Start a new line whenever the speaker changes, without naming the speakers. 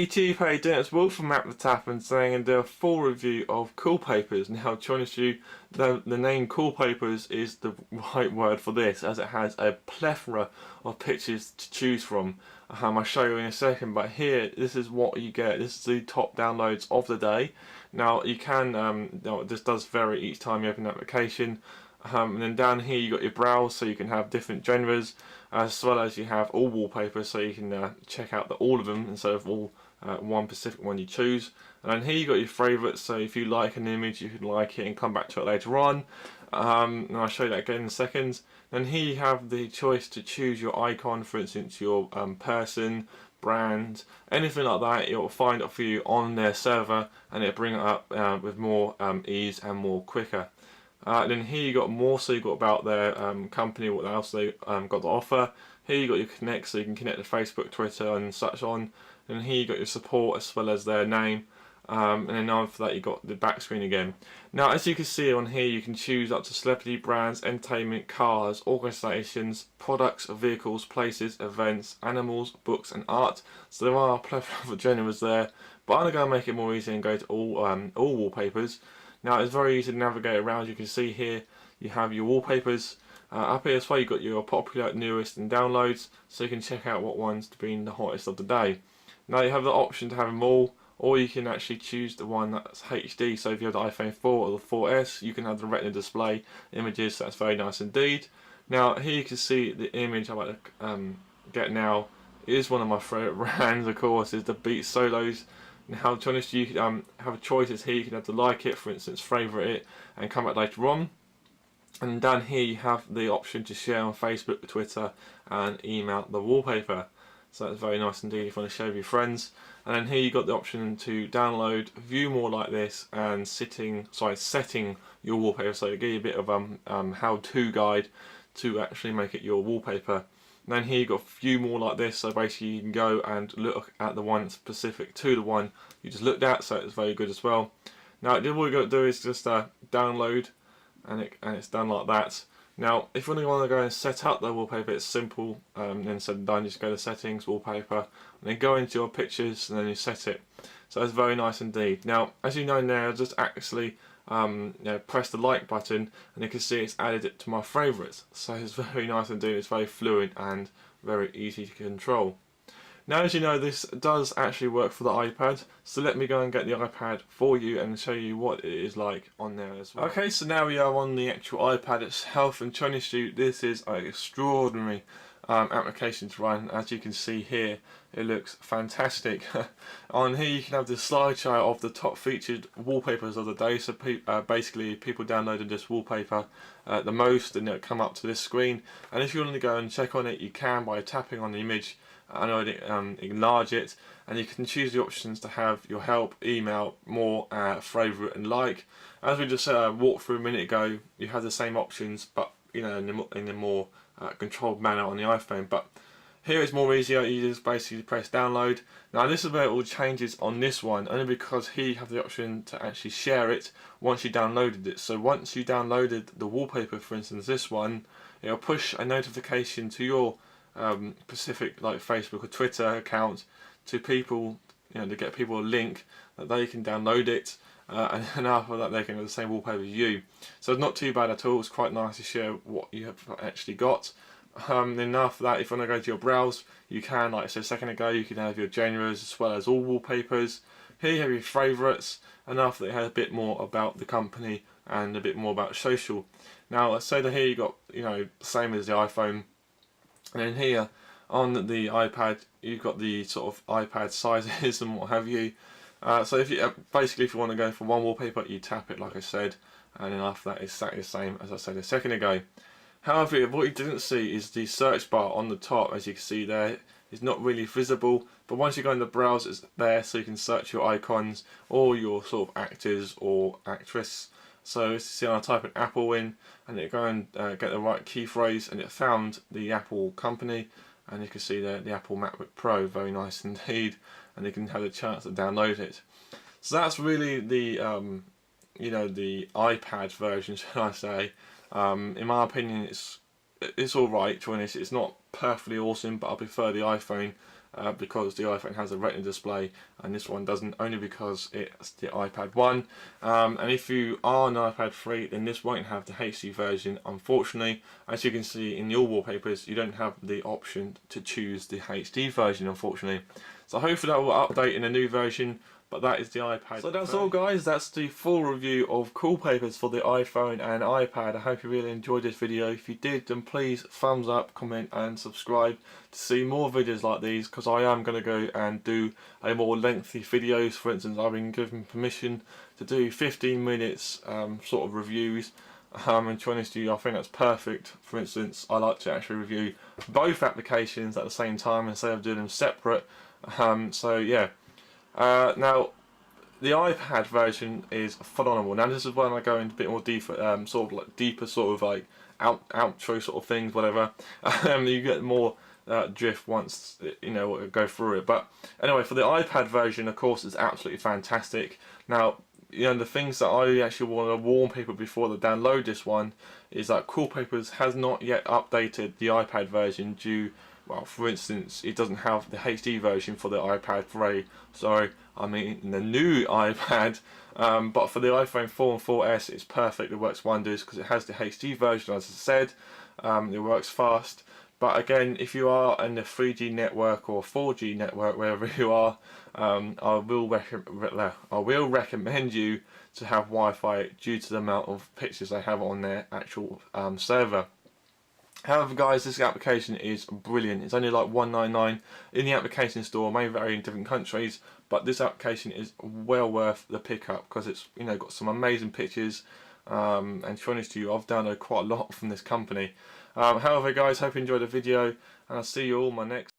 YouTube, how you doing? It's Will from apptotap and saying and do a full review of wallpapers. Now, to be honest with you, the name wallpapers is the right word for this, as it has a plethora of pictures to choose from. I'll show you in a second, but here, this is what you get. This is the top downloads of the day. Now, you can, this does vary each time you open the application. And then down here you got your browse, so you can have different genres, as well as you have all wallpapers, so you can check out all of them instead of all one specific one you choose. And then here you got your favourites, so if you like an image you can like it and come back to it later on. And I'll show you that again in a second. Then here you have the choice to choose your icon, for instance your person, brand, anything like that. It will find it for you on their server and it'll bring it up with more ease and more quicker. Then here you got more, so you got about their company, what else they got to offer. Here you got your connect, so you can connect to Facebook, Twitter and such on. And here you got your support as well as their name. And then after that you got the back screen again. Now, as you can see on here, you can choose up to celebrity, brands, entertainment, cars, organisations, products, vehicles, places, events, animals, books and art. So there are a plethora of genres there, but I'm going to make it more easy and go to all wallpapers. Now, it's very easy to navigate around. You can see here you have your wallpapers. Up here as well you've got your popular, newest and downloads, so you can check out what ones have been the hottest of the day. Now you have the option to have them all, or you can actually choose the one that's HD, so if you have the iPhone 4 or the 4S you can have the retina display images, so that's very nice indeed. Now here you can see the image I'm about to get now. It is one of my favourite brands, of course, is the Beats Solos. Now, to be honest, you can have choices here. You can have to like it, for instance, favourite it, and come back later on. And down here you have the option to share on Facebook, Twitter, and email the wallpaper. So that's very nice indeed if you want to share with your friends. And then here you got the option to download, view more like this, and setting your wallpaper. So it'll give you a bit of how-to guide to actually make it your wallpaper. And then here you've got a few more like this, so basically you can go and look at the one specific to the one you just looked at, so it's very good as well. Now all you've got to do is just download, and it's done like that. Now if you really want to go and set up the wallpaper, it's simple, then said and done. Just go to settings, wallpaper, and then go into your pictures and then you set it. So it's very nice indeed. Now as you know now, just actually press the like button and you can see it's added it to my favourites, so it's very nice indeed. It's very fluent and very easy to control. Now, as you know, this does actually work for the iPad, so let me go and get the iPad for you and show you what it is like on there as well. Okay, so now we are on the actual iPad itself, and to be honest with you, this is an extraordinary application to run. As you can see here, it looks fantastic. On here you can have the slideshow of the top featured wallpapers of the day, so basically people downloaded this wallpaper the most and it'll come up to this screen, and if you want to go and check on it you can by tapping on the image and enlarge it, and you can choose the options to have your help, email, more, favourite and like. As we just walked through a minute ago, you have the same options, but you know, in a more controlled manner on the iPhone. But here it's more easier. You just basically press download. Now this is where it all changes on this one, only because here you have the option to actually share it once you downloaded it. So once you downloaded the wallpaper, for instance this one, it'll push a notification to your specific like Facebook or Twitter account to people, you know, to get people a link that they can download it, and after that they can have the same wallpaper as you. So it's not too bad at all. It's quite nice to share what you have actually got. Then after that, if you want to go to your browse, you can, like I said a second ago, you can have your genres as well as all wallpapers. Here you have your favourites, and after that you have a bit more about the company and a bit more about social. Now let's say that here you got, you know, same as the iPhone. And then here on the iPad you've got the sort of iPad sizes and what have you. So if you basically if you want to go for one wallpaper, you tap it like I said, and then after that it's exactly the same as I said a second ago. However, what you didn't see is the search bar on the top. As you can see there, is not really visible, but once you go in the browser it's there, so you can search your icons or your sort of actors or actress. So as you see, I type an Apple in and it go and get the right key phrase, and it found the Apple company, and you can see there the Apple MacBook Pro, very nice indeed, and you can have a chance to download it. So that's really the you know, the iPad version, should I say. In my opinion it's alright, to be honest. It's not perfectly awesome, but I prefer the iPhone because the iPhone has a Retina display and this one doesn't, only because it's the iPad 1. And if you are an iPad 3, then this won't have the HD version, unfortunately. As you can see in your wallpapers, you don't have the option to choose the HD version, unfortunately. So hopefully that will update in a new version. But that is the iPad. So that's all, guys. That's the full review of wallpapers for the iPhone and iPad. I hope you really enjoyed this video. If you did, then please thumbs up, comment and subscribe to see more videos like these, because I am going to go and do a more lengthy videos. For instance, I've been given permission to do 15 minutes sort of reviews. And to be honest with you, I think that's perfect. For instance, I like to actually review both applications at the same time instead of doing them separate. So yeah. Now, the iPad version is phenomenal. Now, this is when I go into a bit more deeper, deeper sort of like outro sort of things, whatever. You get more drift once you know go through it. But anyway, for the iPad version, of course, it's absolutely fantastic. Now, you know, the things that I actually want to warn people before they download this one is that Wallpapers has not yet updated the iPad version due. Well, for instance, it doesn't have the HD version for the iPad 3. Sorry, I mean the new iPad. But for the iPhone 4 and 4S, it's perfect. It works wonders because it has the HD version, as I said. It works fast. But again, if you are in the 3G network or 4G network, wherever you are, I will recommend you to have Wi-Fi due to the amount of pictures they have on their actual server. However, guys, this application is brilliant. It's only like $1.99 in the application store. It may vary in different countries, but this application is well worth the pickup because it's, you know, got some amazing pictures. And to be honest with you, I've downloaded quite a lot from this company. However, guys, hope you enjoyed the video, and I'll see you all in my next.